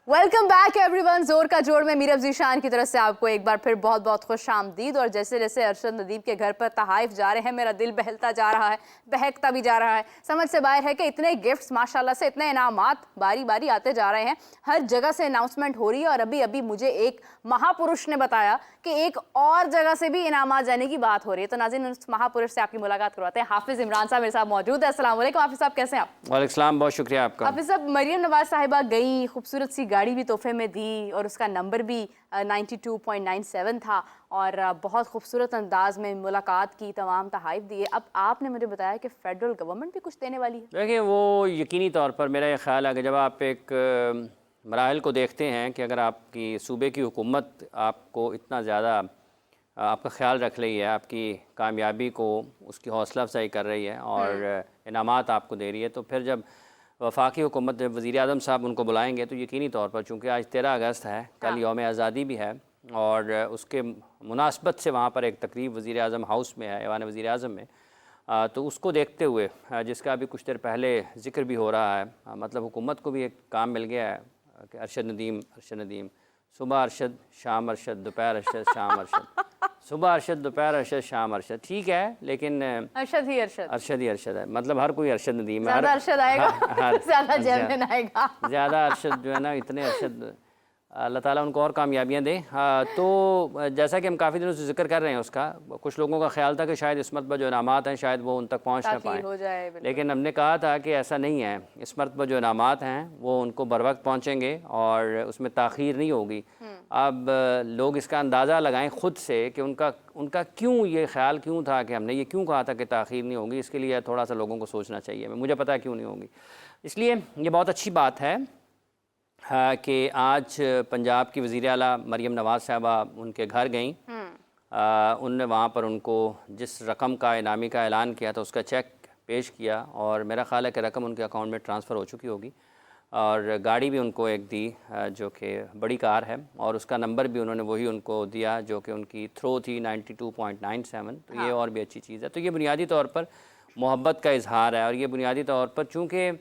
Welcome back everyone. जोर का जोड़ में मीरब जीशान की तरफ से आपको एक बार फिर बहुत बहुत खुश आमदीद। और जैसे जैसे अरशद नदीम के घर पर तहाइफ जा रहे हैं, मेरा दिल बहलता जा रहा है, बहकता भी जा रहा है। समझ से बाहर है कि इतने गिफ्ट्स माशाल्लाह से, इतने इनामात बारी बारी आते जा रहे हैं। हर जगह से अनाउंसमेंट हो रही है। और अभी अभी मुझे एक महापुरुष ने बताया कि एक और जगह से भी इनामात जाने की बात हो रही है। तो नाज़रीन, उस महापुरुष से आपकी मुलाकात करवाते हैं। हाफिज इमरान साहब मेरे साथ मौजूद है। अस्सलाम वालेकुम हाफिज साहब, कैसे हैं आप? वालेकुम सलाम, बहुत शुक्रिया आपका। हाफिज साहब, मरियम नवाज साहिबा गई, खूबसूरत सी गाड़ी भी तोहफे में दी और उसका नंबर भी 92.97 था और बहुत खूबसूरत अंदाज में मुलाकात की, तमाम तहाइफ दिए। अब आपने मुझे बताया कि फेडरल गवर्नमेंट भी कुछ देने वाली है। देखिए, वो यकीनी तौर पर मेरा ये ख्याल है कि जब आप एक मराहल को देखते हैं कि अगर आपकी सूबे की हुकूमत आपको इतना ज़्यादा आपका ख्याल रख रही है, आपकी कामयाबी को उसकी हौसला अफजाई कर रही है और इनामात आपको दे रही है, तो फिर जब वफाकी हुकूमत जब वज़ीर आज़म साहब उनको बुलाएंगे तो यकीनी तौर पर, चूँकि आज 13 अगस्त है, कल यौम आज़ादी भी है और उसके मुनासबत से वहाँ पर एक तकरीब वज़ीर आज़म हाउस में है, ऐवान वज़ीर आज़म में, तो उसको देखते हुए जिसका अभी कुछ देर पहले ज़िक्र भी हो रहा है, मतलब हुकूमत को भी एक काम मिल गया है कि अरशद नदीम, सुबह अरशद, शाम अरशद, दोपहर अरशद, शाम अरशद, सुबह अरशद, दोपहर अरशद, शाम अरशद। ठीक है, लेकिन अरशद ही अरशद है, मतलब हर कोई अरशद नदीम है। ज़्यादा अरशद आएगा, ज़्यादा जैमिन आएगा। ज़्यादा अरशद जो है ना, इतने अरशद, अल्लाह ताला उनको और कामयाबियाँ दे। तो जैसा कि हम काफ़ी दिनों से जिक्र कर रहे हैं उसका, कुछ लोगों का ख्याल था कि शायद इस मरतबा जो इनामात हैं शायद वो उन तक पहुँच ना पाएँ, लेकिन हमने कहा था कि ऐसा नहीं है। इस मरतबा जो इनामात हैं वो उनको बर वक्त पहुँचेंगे और उसमें ताख़ीर नहीं होगी। अब लोग इसका अंदाज़ा लगाएं ख़ुद से कि उनका क्यों ये ख्याल क्यों था कि हमने ये क्यों कहा था कि ताख़ीर नहीं होगी। इसके लिए थोड़ा सा लोगों को सोचना चाहिए। मुझे पता है क्यों नहीं होगी। इसलिए ये बहुत अच्छी बात है कि आज पंजाब की वज़ीर आला मरियम नवाज़ साहबा उनके घर गईं। उनने वहाँ पर उनको जिस रकम का इनामी का ऐलान किया था उसका चेक पेश किया और मेरा ख़्याल है कि रकम उनके अकाउंट में ट्रांसफ़र हो चुकी होगी और गाड़ी भी उनको एक दी जो कि बड़ी कार है और उसका नंबर भी उन्होंने वही उनको दिया जो कि उनकी थ्रो थी 92.97। तो ये और भी अच्छी चीज़ है। तो ये बुनियादी तौर पर मोहब्बत का इजहार है और ये बुनियादी तौर पर, चूँकि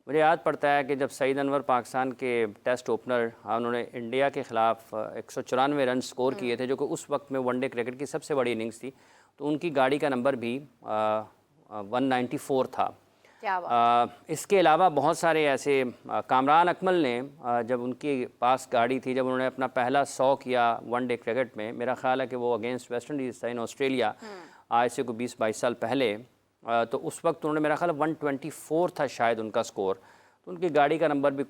मुझे याद पड़ता है कि जब सईद अनवर पाकिस्तान के टेस्ट ओपनर, उन्होंने इंडिया के ख़िलाफ़ 194 रन स्कोर किए थे जो कि उस वक्त में वनडे क्रिकेट की सबसे बड़ी इनिंग्स थी, तो उनकी गाड़ी का नंबर भी 194 था। इसके अलावा बहुत सारे ऐसे, कामरान अकमल ने जब उनके पास गाड़ी थी, जब उन्होंने अपना पहला 100 किया वनडे क्रिकेट में, मेरा ख़्याल है कि वो अगेंस्ट वेस्ट इंडीज़ था इन ऑस्ट्रेलिया, आज से कोई 20-22 साल पहले, तो उस वक्त उन्होंने, मेरा ख्याल 124 था शायद उनका स्कोर, तो उनकी गाड़ी का नंबर भी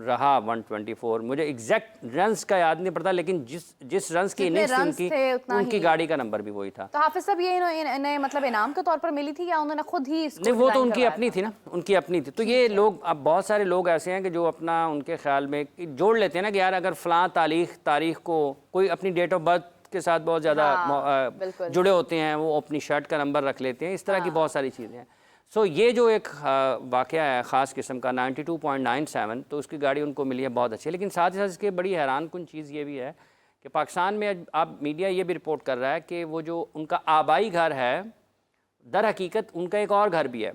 रहा 124। मुझे एग्जैक्ट रन्स का याद नहीं पड़ता, लेकिन जिस रन्स की इनिंग्स थी उनकी गाड़ी का नंबर भी वही था। तो हाफिज साहब ये इन्हें मतलब इनाम के तौर पर मिली थी या उन्होंने खुद ही? नहीं, वो तो उनकी अपनी थी ना, उनकी अपनी थी। तो ये लोग, अब बहुत सारे लोग ऐसे हैं कि जो अपना उनके ख्याल में जोड़ लेते हैं ना कि यार अगर फ़लाँ तारीख को कोई अपनी डेट ऑफ बर्थ के साथ बहुत ज़्यादा जुड़े होते हैं, वो अपनी शर्ट का नंबर रख लेते हैं, इस तरह की बहुत सारी चीज़ें हैं। सो ये जो एक वाक़या है ख़ास किस्म का 92.97, तो उसकी गाड़ी उनको मिली है, बहुत अच्छी है। लेकिन साथ ही साथ इसके बड़ी हैरान कुन चीज़ ये भी है कि पाकिस्तान में अब मीडिया ये भी रिपोर्ट कर रहा है कि वो जो उनका आबाई घर है, दर हकीकत उनका एक और घर भी है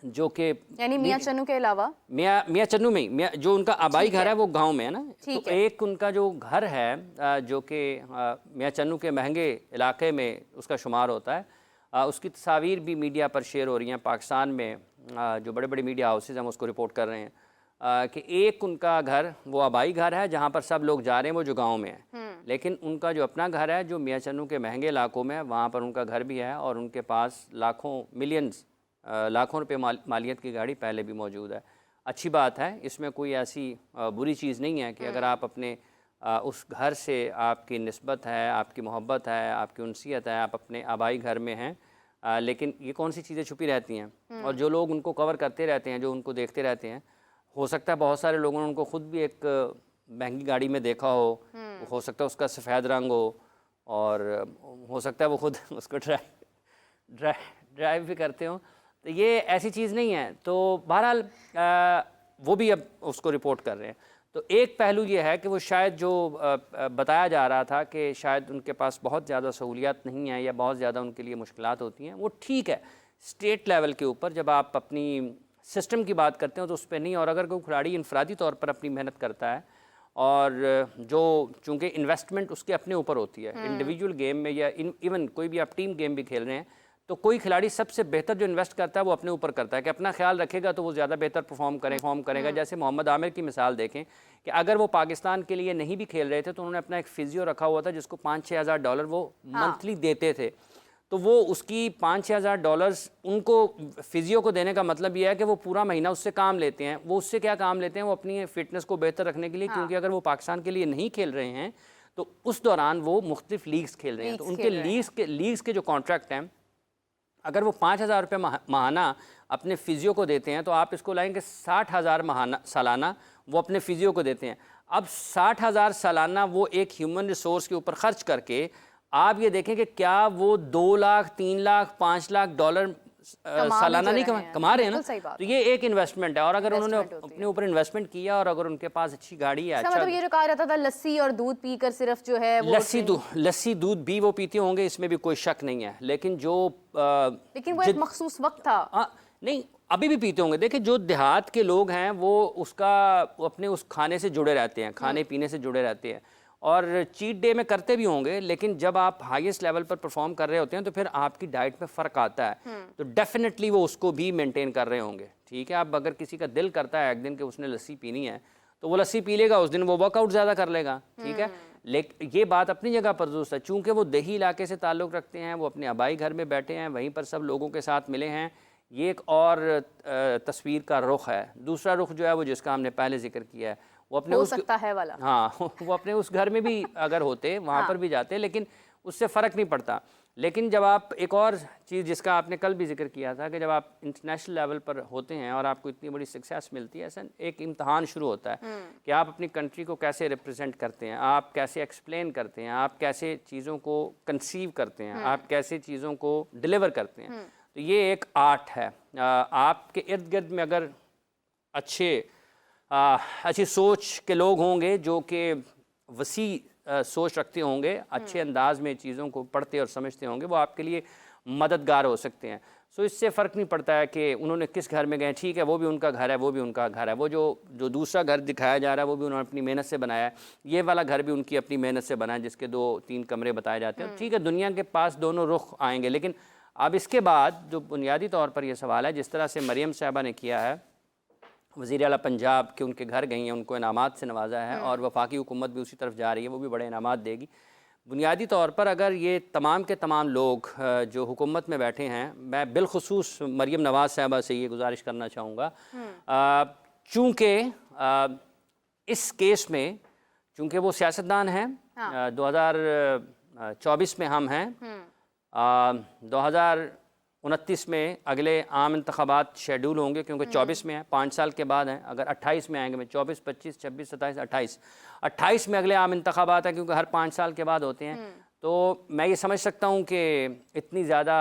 जो कि, यानी मियाँ चन्नू के अलावा, मियाँ चन्नू में ही जो उनका आबाई घर है वो गांव में है ना। तो एक उनका जो घर है जो कि मियाँ चन्नू के महंगे इलाके में उसका शुमार होता है, उसकी तस्वीर भी मीडिया पर शेयर हो रही हैं पाकिस्तान में। जो बड़े बड़े मीडिया हाउसेज हम उसको रिपोर्ट कर रहे हैं कि एक उनका घर वो आबाई घर है जहाँ पर सब लोग जा रहे हैं, वो जो गाँव में है, लेकिन उनका जो अपना घर है जो मियाँ चन्नू के महंगे इलाकों में है, वहाँ पर उनका घर भी है और उनके पास लाखों रुपए मालियत की गाड़ी पहले भी मौजूद है। अच्छी बात है, इसमें कोई ऐसी बुरी चीज़ नहीं है कि अगर आप अपने उस घर से आपकी निस्बत है, आपकी मोहब्बत है, आपकी उनसियत है, आप अपने आबाई घर में हैं, लेकिन ये कौन सी चीज़ें छुपी रहती हैं और जो लोग उनको कवर करते रहते हैं, जो उनको देखते रहते हैं, हो सकता है बहुत सारे लोगों ने उनको ख़ुद भी एक महंगी गाड़ी में देखा हो सकता है उसका सफ़ेद रंग हो और हो सकता है वो ख़ुद उसको ड्राइव भी करते हों। तो ये ऐसी चीज़ नहीं है। तो बहरहाल वो भी अब उसको रिपोर्ट कर रहे हैं। तो एक पहलू ये है कि वो शायद जो बताया जा रहा था कि शायद उनके पास बहुत ज़्यादा सहूलियात नहीं है या बहुत ज़्यादा उनके लिए मुश्किलात होती हैं, वो ठीक है। स्टेट लेवल के ऊपर जब आप अपनी सिस्टम की बात करते हैं तो उस पर नहीं। और अगर कोई खिलाड़ी इनफरादी तौर पर अपनी मेहनत करता है और जो चूँकि इन्वेस्टमेंट उसके अपने ऊपर होती है, इंडिविजुअल गेम में या इवन कोई भी आप टीम गेम भी खेल रहे हैं, तो कोई खिलाड़ी सबसे बेहतर जो इन्वेस्ट करता है वो अपने ऊपर करता है कि अपना ख्याल रखेगा तो वो ज़्यादा बेहतर परफॉर्म करेगा। जैसे मोहम्मद आमिर की मिसाल देखें कि अगर वो पाकिस्तान के लिए नहीं भी खेल रहे थे तो उन्होंने अपना एक फिजियो रखा हुआ था जिसको $5-6 हज़ार वो मंथली देते थे। तो वो उसकी $5-6 हज़ार उनको फिजियो को देने का मतलब ये है कि वो पूरा महीना उससे काम लेते हैं। वो उससे क्या काम लेते हैं? वो अपनी फिटनेस को बेहतर रखने के लिए, क्योंकि अगर वो पाकिस्तान के लिए नहीं खेल रहे हैं तो उस दौरान वो मुख्तलिफ लीग्स खेल रहे हैं, तो उनके लीग्स के जो कॉन्ट्रैक्ट हैं, अगर वो $5,000 माहाना अपने फिजियो को देते हैं तो आप इसको लाएंगे 60,000 माहाना सालाना वो अपने फिजियो को देते हैं। अब 60,000 सालाना वो एक ह्यूमन रिसोर्स के ऊपर खर्च करके आप ये देखें कि क्या वो 2 लाख, 3 लाख, $5 लाख सालाना नहीं कमा रहे हैं ना। तो ये एक इन्वेस्टमेंट है। और अगर उन्होंने अपने ऊपर इन्वेस्टमेंट किया और अगर उनके पास अच्छी गाड़ी है, अच्छा, मतलब ये जो कहा जाता था लस्सी और दूध पीकर सिर्फ जो है वो लस्सी दूध भी वो पीते होंगे, इसमें भी कोई शक नहीं है, लेकिन वो एक मखसूस वक्त था। नहीं, अभी भी पीते होंगे। देखिए, जो देहात के लोग हैं वो अपने उस खाने से जुड़े रहते हैं, खाने पीने से जुड़े रहते हैं और चीट डे में करते भी होंगे, लेकिन जब आप हाईएस्ट लेवल पर परफॉर्म कर रहे होते हैं तो फिर आपकी डाइट में फ़र्क आता है, तो डेफिनेटली वो उसको भी मेंटेन कर रहे होंगे। ठीक है, अब अगर किसी का दिल करता है एक दिन कि उसने लस्सी पीनी है तो वो लस्सी पी लेगा, उस दिन वो वर्कआउट ज़्यादा कर लेगा। ठीक है, लेकिन ये बात अपनी जगह पर दुरुस्त है। चूँकि वो देही इलाके से ताल्लुक़ रखते हैं, वो अपने आबाई घर में बैठे हैं, वहीं पर सब लोगों के साथ मिले हैं, ये एक और तस्वीर का रुख है। दूसरा रुख जो है वो जिसका हमने पहले जिक्र किया है, वो अपने हो सकता है वाला। हाँ, वो अपने उस घर में भी अगर होते वहाँ पर भी जाते, लेकिन उससे फ़र्क नहीं पड़ता। लेकिन जब आप एक और चीज़ जिसका आपने कल भी जिक्र किया था कि जब आप इंटरनेशनल लेवल पर होते हैं और आपको इतनी बड़ी सक्सेस मिलती है, ऐसा एक इम्तहान शुरू होता है कि आप अपनी कंट्री को कैसे रिप्रेजेंट करते हैं, आप कैसे एक्सप्लेन करते हैं, आप कैसे चीज़ों को कंसीव करते हैं, आप कैसे चीज़ों को डिलीवर करते हैं। तो ये एक आर्ट है। आपके इर्द गिर्द में अगर अच्छी सोच के लोग होंगे जो कि वसी सोच रखते होंगे, अच्छे अंदाज में चीज़ों को पढ़ते और समझते होंगे, वो आपके लिए मददगार हो सकते हैं। सो इससे फ़र्क नहीं पड़ता है कि उन्होंने किस घर में गए। ठीक है, वो भी उनका घर है, वो भी उनका घर है। वो जो दूसरा घर दिखाया जा रहा है वो भी उन्होंने अपनी मेहनत से बनाया है, ये वाला घर भी उनकी अपनी मेहनत से बना है जिसके 2-3 कमरे बताए जाते हैं। ठीक है, दुनिया के पास दोनों रुख आएंगे, लेकिन अब इसके बाद जो बुनियादी तौर पर यह सवाल है, जिस तरह से मरियम साहबा ने किया है, वज़ीर आला पंजाब के उनके घर गई हैं, उनको इनामात से नवाजा है और वफाकी हुकूमत भी उसी तरफ जा रही है, वो भी बड़े इनामात देगी। बुनियादी तौर पर अगर ये तमाम के तमाम लोग जो हुकूमत में बैठे हैं, मैं बिलखुसूस मरियम नवाज़ साहबा से ये गुजारिश करना चाहूँगा, चूँकि इस केस में चूँकि वो सियासतदान हैं, 2024 में हम हैं, 2029 में अगले आम इंतखाबात शेड्यूल होंगे, क्योंकि 24 में है, 5 साल के बाद हैं। अगर 28 में आएंगे, 24, 25, 26, 27, 28 में अगले आम इंतखाबात हैं, क्योंकि हर 5 साल के बाद होते हैं। तो मैं ये समझ सकता हूँ कि इतनी ज़्यादा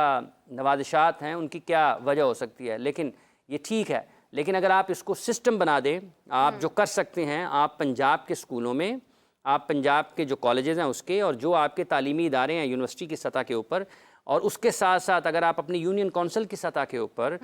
नवाजिशात हैं, उनकी क्या वजह हो सकती है, लेकिन ये ठीक है। लेकिन अगर आप इसको सिस्टम बना दें, आप जो कर सकते हैं, आप पंजाब के स्कूलों में, आप पंजाब के जो कॉलेजेस हैं उसके, और जो आपके तालीमी इदारे हैं यूनिवर्सिटी की सतह के ऊपर, और उसके साथ साथ अगर आप अपनी यूनियन कौंसिल की सतह के ऊपर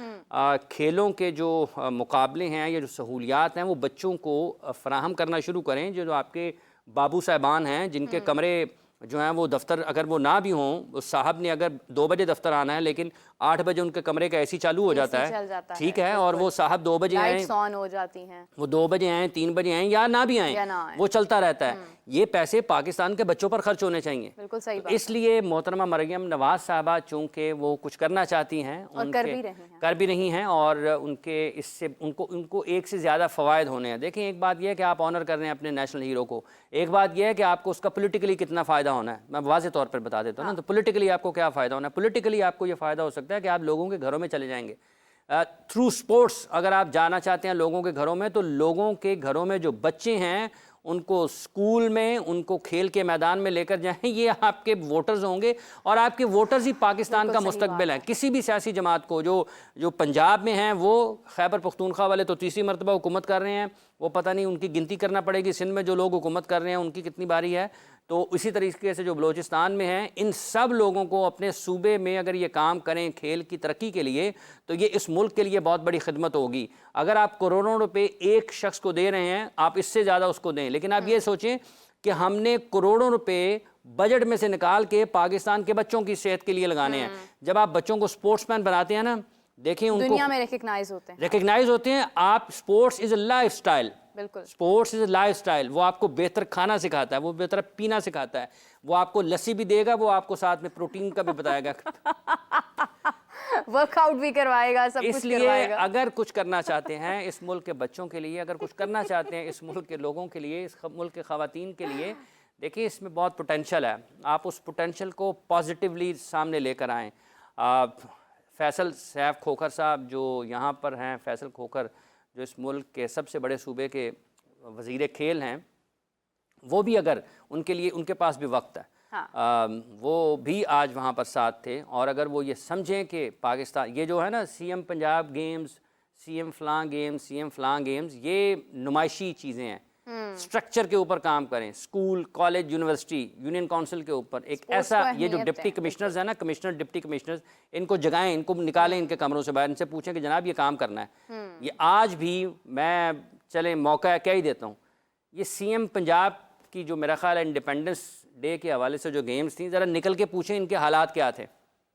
खेलों के जो मुकाबले हैं या जो सहूलियात हैं वो बच्चों को फराहम करना शुरू करें। जो आपके बाबू साहबान हैं जिनके कमरे जो हैं वो दफ्तर अगर वो ना भी हों, उस साहब ने अगर 2 बजे दफ्तर आना है लेकिन 8 बजे उनके कमरे का एसी चालू हो जाता है, ठीक है, और वो साहब 2 बजे आए, ऑन हो जाती हैं, वो 2 बजे आए, 3 बजे आए या ना भी आए, वो चलता रहता है। ये पैसे पाकिस्तान के बच्चों पर खर्च होने चाहिए। बिल्कुल सही बात। इसलिए मोहतरमा मरियम नवाज साहबा चूँकि वो कुछ करना चाहती हैं और कर भी रही हैं और उनके इससे उनको एक से ज़्यादा फ़वायद होने हैं। देखें, एक बात यह है कि आप ऑनर कर रहे हैं अपने नेशनल हीरो को, एक बात यह है कि आपको उसका पॉलिटिकली कितना फ़ायदा होना है। मैं वाज़े तौर पर बता देता हूँ ना, तो पॉलिटिकली आपको क्या फ़ायदा होना है। पॉलिटिकली आपको ये फ़ायदा हो सकता है कि आप लोगों के घरों में चले जाएंगे थ्रू स्पोर्ट्स। अगर आप जाना चाहते हैं लोगों के घरों में, तो लोगों के घरों में जो बच्चे हैं उनको स्कूल में, उनको खेल के मैदान में लेकर जाएं। ये आपके वोटर्स होंगे और आपके वोटर्स ही पाकिस्तान का मुस्तकबिल है। किसी भी सियासी जमात को जो पंजाब में हैं, वो खैबर पख्तूनख्वा वाले तो तीसरी मरतबा हुकूमत कर रहे हैं, वो पता नहीं उनकी गिनती करना पड़ेगी सिंध में जो लोग हुकूमत कर रहे हैं उनकी कितनी बारी है। तो इसी तरीके से जो बलूचिस्तान में हैं, इन सब लोगों को अपने सूबे में अगर ये काम करें खेल की तरक्की के लिए, तो ये इस मुल्क के लिए बहुत बड़ी खिदमत होगी। अगर आप करोड़ों रुपए एक शख्स को दे रहे हैं, आप इससे ज़्यादा उसको दें, लेकिन आप ये सोचें कि हमने करोड़ों रुपए बजट में से निकाल के पाकिस्तान के बच्चों की सेहत के लिए लगाने हैं। जब आप बच्चों को स्पोर्ट्समैन बनाते हैं ना, देखिए उनको दुनिया में रिकग्नाइज होते हैं। आप sports is a lifestyle, बिल्कुल sports is a lifestyle. वो आपको बेहतर खाना सिखाता है, वो बेहतर पीना सिखाता है, वो आपको लस्सी भी देगा, वो आपको साथ में प्रोटीन का भी बताएगा, वर्कआउट भी करवाएगा, सब कुछ इसलिए करवाएगा। अगर कुछ करना चाहते हैं इस मुल्क के बच्चों के लिए, अगर कुछ करना चाहते हैं इस मुल्क के लोगों के लिए, इस मुल्क के ख़वातीन के लिए, देखिए इसमें बहुत पोटेंशल है। आप उस पोटेंशल को पॉजिटिवली सामने लेकर आएँ। फैसल सैफ खोखर साहब जो यहाँ पर हैं, फैसल खोखर जो इस मुल्क के सबसे बड़े सूबे के वज़ीर खेल हैं, वो भी अगर उनके लिए, उनके पास भी वक्त है, हाँ। वो भी आज वहाँ पर साथ थे। और अगर वो ये समझें कि पाकिस्तान, ये जो है ना CM पंजाब गेम्स, CM फलां गेम्स, CM फलां गेम्स, ये नुमाइशी चीज़ें हैं। स्ट्रक्चर के ऊपर काम करें, school, college, university, union council के ऊपर एक ऐसा, ये जो डिप्टी कमिश्नर्स हैं ना, कमिश्नर, डिप्टी कमिश्नर्स, इनको जगाएं, इनको निकालें इनके कमरों से बाहर, इनसे पूछें कि जनाब ये काम करना है। ये आज भी मैं चलें मौका क्या ही देता हूँ, ये CM पंजाब की जो मेरा ख्याल है इंडिपेंडेंस डे के हवाले से जो गेम्स थी, ज़रा निकल के पूछें इनके हालात क्या थे।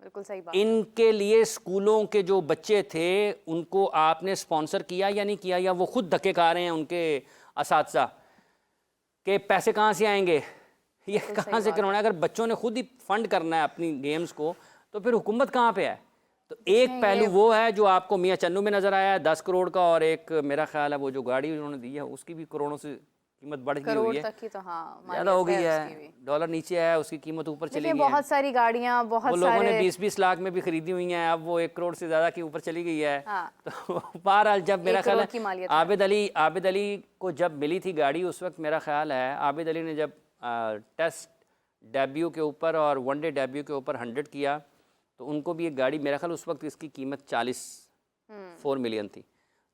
बिल्कुल सही बात। इनके लिए स्कूलों के जो बच्चे थे उनको आपने स्पॉन्सर किया या नहीं किया, या वो खुद धक्के खा रहे हैं उनके असातिज़ा के पैसे कहाँ से आएंगे, ये कहाँ से करवाना है। अगर बच्चों ने खुद ही फंड करना है अपनी गेम्स को, तो फिर हुकूमत कहाँ पे है। तो एक पहलू वो है जो आपको मियाँ चन्नू में नज़र आया है 10 करोड़ का, और एक मेरा ख्याल है वो जो गाड़ी उन्होंने दी है उसकी भी करोड़ों से कीमत बढ़ गई हुई है, तक की तो हाँ ज़्यादा हो गई है, डॉलर नीचे आया, उसकी कीमत ऊपर चली गई है। बहुत सारी गाड़ियाँ, बहुत वो लोगों ने 20-20 लाख में भी खरीदी हुई हैं, अब वो 1 करोड़ से ज़्यादा की ऊपर चली गई है। हाँ। तो बहरहाल जब मेरा ख्याल है आबिद अली को जब मिली थी गाड़ी, उस वक्त मेरा ख्याल है आबिद अली ने जब टेस्ट डेब्यू के ऊपर और वनडे डेब्यू के ऊपर 100 किया, तो उनको भी एक गाड़ी, मेरा ख्याल उस वक्त इसकी कीमत 4 मिलियन थी।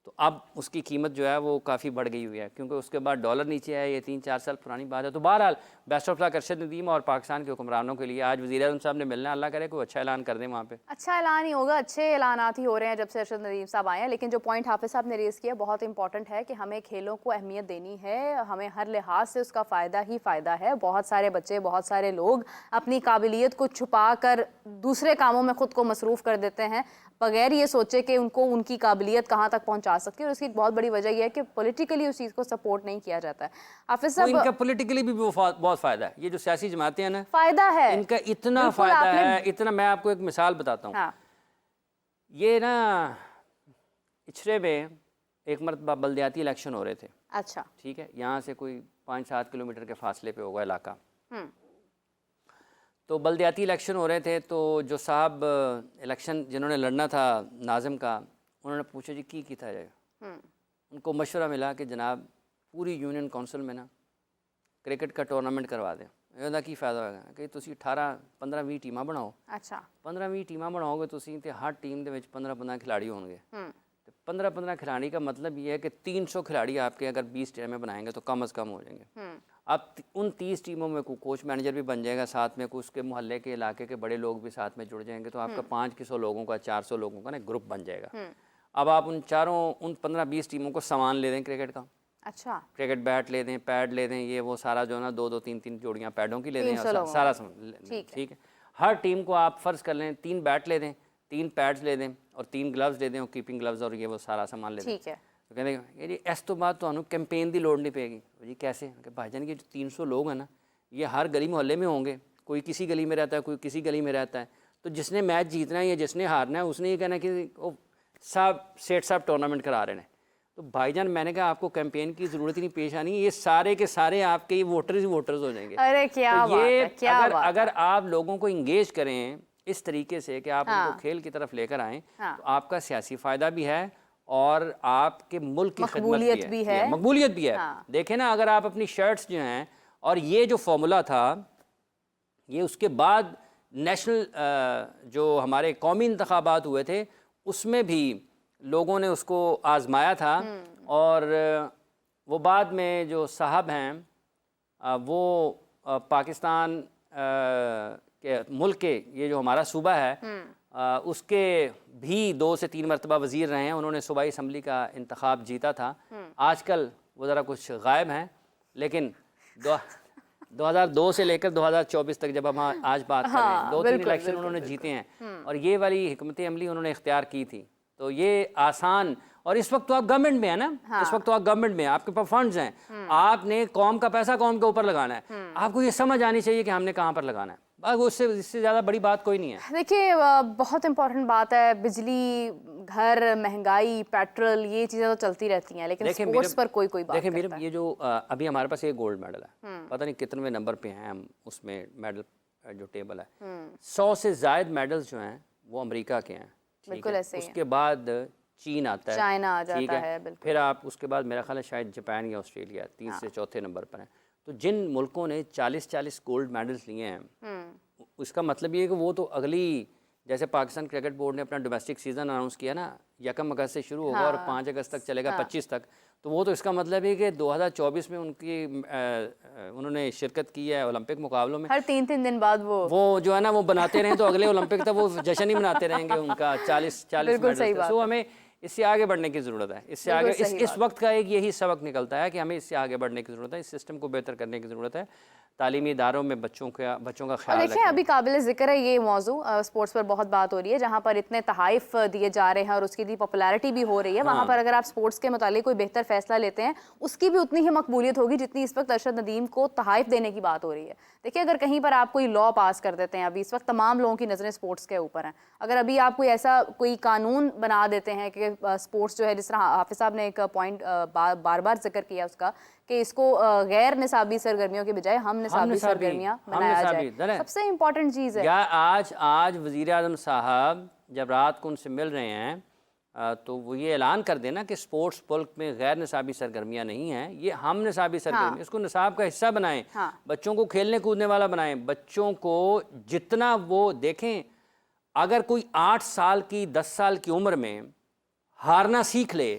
तो अब उसकी कीमत जो है वो काफ़ी बढ़ गई हुई है, क्योंकि उसके बाद डॉलर नीचे आया, ये 3-4 साल पुरानी बात है। तो बहरहाल best of luck Arshad Nadeem और पाकिस्तान के हुक्मरानों के लिए। आज वज़ीर-ए-आज़म साहब ने मिलना, अल्लाह करे कोई अच्छा ऐलान कर दें वहाँ पे। अच्छा ऐलान ही होगा, अच्छे ऐलानात ही हो रहे हैं जब से अरशद नदीम साहब आए हैं। लेकिन जो पॉइंट हाफिज साहब ने रेज़ किया बहुत इंपॉर्टेंट है कि हमें खेलों को अहमियत देनी है, हमें हर लिहाज से उसका फ़ायदा ही फ़ायदा है। बहुत सारे बच्चे, बहुत सारे लोग अपनी काबिलियत को छुपा कर दूसरे कामों में ख़ुद को मसरूफ़ कर देते हैं, बगैर ये सोचे कि उनको उनकी काबिलियत कहाँ तक पहुँचा सकती है। और उसकी एक बहुत बड़ी वजह यह है कि पॉलिटिकली उस चीज़ को सपोर्ट नहीं किया जाता है। हाफिज साहब, इनका पॉलिटिकली भी बहुत फ़ायदा है, ये जो सियासी जमातें हैं ना, फ़ायदा है इनका इतना फ़ायदा है, इतना। मैं आपको एक मिसाल बताता हूँ। हाँ। ये ना इचरे में एक मरतबा बल्दियाती इलेक्शन हो रहे थे। अच्छा, ठीक है, यहाँ से कोई 5-7 किलोमीटर के फासले पे होगा इलाका। तो बल्दियाती इलेक्शन हो रहे थे, तो जो साहब इलेक्शन जिन्होंने लड़ना था नाज़िम का, उन्होंने पूछा जी की था जाएगा। उनको मशवरा मिला कि जनाब पूरी यूनियन काउंसिल में ना क्रिकेट का टूर्नामेंट करवा दें। ਇਹਦਾ ਕੀ ਫਾਇਦਾ ਹੋਏਗਾ ਕਿ ਤੁਸੀਂ 18-15-20 ਟੀਮਾਂ ਬਣਾਓ। अच्छा, 15-20 ਟੀਮਾਂ ਬਣਾਓਗੇ ਤੁਸੀਂ ਤੇ ਹਰ ਟੀਮ ਦੇ ਵਿੱਚ 15-15 खिलाड़ी होंगे। तो 15-15 खिलाड़ी का मतलब ये है कि 300 खिलाड़ी आपके अगर 20 टीमें बनाएंगे तो कम से कम हो जाएंगे। अब उन 30 टीमों में कोई कोच मैनेजर भी बन जाएगा, साथ में कुछ उसके मोहल्ले के इलाके के बड़े लोग भी साथ में जुड़ जाएंगे, तो आपका 500 लोगों का 400 लोगों का ना ग्रुप बन जाएगा। अब आप उन 15-20 टीमों को सामान ले दें क्रिकेट का। अच्छा, क्रिकेट बैट ले दें, पैड ले दें, ये वो सारा जो है ना 2-2 3-3 जोड़ियाँ पैडों की ले दें, सारा सामान। ठीक है, हर टीम को आप फ़र्ज़ कर लें 3 बैट ले दें, 3 पैड्स ले दें और 3 ग्लव्स ले दें, और कीपिंग ग्लव्स और ये वो सारा सामान ले दें। ठीक है। तो कहते हैं जी इस तो बाद तो कैंपेन की लोड़ नहीं पेगी जी। कैसे कि भाईजान ये जो 300 लोग हैं ना, ये हर गली मोहल्ले में होंगे, कोई किसी गली में रहता है, कोई किसी गली में रहता है। तो जिसने मैच जीतना है या जिसने हारना है उसने ये कहना कि वो साहब सेठ साहब टूर्नामेंट करा रहे हैं। तो भाईजान मैंने कहा आपको कैंपेन की ज़रूरत ही नहीं पेश आनी, ये सारे के सारे आपके ये वोटर्स हो जाएंगे। अरे क्या तो बात ये है, क्या अगर आप लोगों को इंगेज करें इस तरीके से कि आप उनको खेल की तरफ लेकर आएँ, तो आपका सियासी फ़ायदा भी है और आपके मुल्क की खिदमत भी है, मकबूलियत भी है। देखें ना, अगर आप अपनी शर्ट्स जो हैं, और ये जो फॉर्मूला था ये उसके बाद नेशनल जो हमारे कौमी इंतखाबात हुए थे उसमें भी लोगों ने उसको आजमाया था, और वो बाद में जो साहब हैं वो पाकिस्तान के मुल्क के ये जो हमारा सूबा है उसके भी 2 से 3 मरतबा वज़ीर रहे हैं। उन्होंने सूबाई असम्बली का इंतखाब जीता था। आजकल वो ज़रा कुछ गायब हैं, लेकिन 2002 से लेकर 2024 तक जब हम आज बात कर रहे हैं, 2-3 इलेक्शन उन्होंने जीते हैं और ये वाली हिकमत अमली उन्होंने इख्तियार की थी। तो ये आसान, और इस वक्त तो आप गवर्नमेंट में है ना, इस वक्त तो आप गवर्नमेंट में हैं, आपके पास फंड्स हैं, आपने कौम का पैसा कौम के ऊपर लगाना है। आपको ये समझ आनी चाहिए कि हमने कहाँ पर लगाना है। बस उससे इससे ज़्यादा बड़ी बात कोई नहीं है। देखिए बहुत इंपॉर्टेंट बात है, बिजली, घर, महंगाई, पेट्रोल, ये चीज़ें तो चलती रहती हैं, लेकिन स्पोर्ट्स पर कोई बात देखिए मेरे ये जो अभी हमारे पास एक गोल्ड मेडल है, पता नहीं कितने नंबर पे हैं हम उसमें, मेडल जो टेबल है 100 से ज़ायद मेडल्स जो हैं वो अमेरिका के हैं। बिल्कुल ऐसे ही है। उसके बाद चीन आता है, चाइना आ जाता है, बिल्कुल। फिर आप उसके बाद मेरा ख्याल है शायद जापान या ऑस्ट्रेलिया 3 से चौथे नंबर पर है। तो जिन मुल्कों ने 40-40 गोल्ड मेडल्स लिए हैं, उसका मतलब ये है कि वो तो अगली, जैसे पाकिस्तान क्रिकेट बोर्ड ने अपना डोमेस्टिक सीज़न अनाउंस किया ना, 1 अगस्त से शुरू होगा और 5 अगस्त तक चलेगा, 25 तक। तो वो तो इसका मतलब है कि 2024 में उन्होंने शिरकत की है ओलंपिक मुकाबलों में। हर 3-3 दिन बाद वो जो है ना वो बनाते रहें तो अगले ओलंपिक तक वो जश्न ही मनाते रहेंगे उनका 40 मेडल। तो हमें इससे आगे बढ़ने की ज़रूरत है। इससे आगे इस वक्त का एक यही सबक निकलता है कि हमें इससे आगे बढ़ने की ज़रूरत है, इस सिस्टम को बेहतर करने की ज़रूरत है, तालीमी इदारों में बच्चों का ख्याल रखें। देखिए अभी काबिल ज़िक्र है ये मौजू, स्पोर्ट्स पर बहुत बात हो रही है, जहाँ पर इतने तहाइफ दिए जा रहे हैं और उसकी भी पॉपुलैरिटी भी हो रही है। वहाँ पर अगर आप स्पोर्ट्स के मुतालिक कोई बेहतर फैसला लेते हैं, उसकी भी उतनी ही मकबूलियत होगी जितनी इस वक्त अरशद नदीम को तहाइफ देने की बात हो रही है। देखिए अगर कहीं पर आप कोई लॉ पास कर देते हैं, अभी इस वक्त तमाम लोगों की नज़रें स्पोर्ट्स के ऊपर हैं, अगर अभी आप कोई ऐसा कोई कानून बना देते हैं कि स्पोर्ट्स जो है, जिस तरह हाफिज साहब ने एक पॉइंट बार बार जिक्र किया उसका, कि इसको गैर निसाबी सरगर्मियों के बजाय हम निसाबी सरगर्मियां बनाया जाए, सबसे इम्पोर्टेंट चीज़ है। आज वज़ीर आज़म साहब जब रात को उनसे मिल रहे हैं तो वो ये ऐलान कर देना कि स्पोर्ट्स मुल्क में गैर निसाबी सरगर्मियाँ नहीं हैं, ये हम निसाबी सरगर्मी, इसको निसाब का हिस्सा बनाएं, बच्चों को खेलने कूदने वाला बनाएं, बच्चों को जितना वो देखें। अगर कोई 8 साल की 10 साल की उम्र में हारना सीख ले,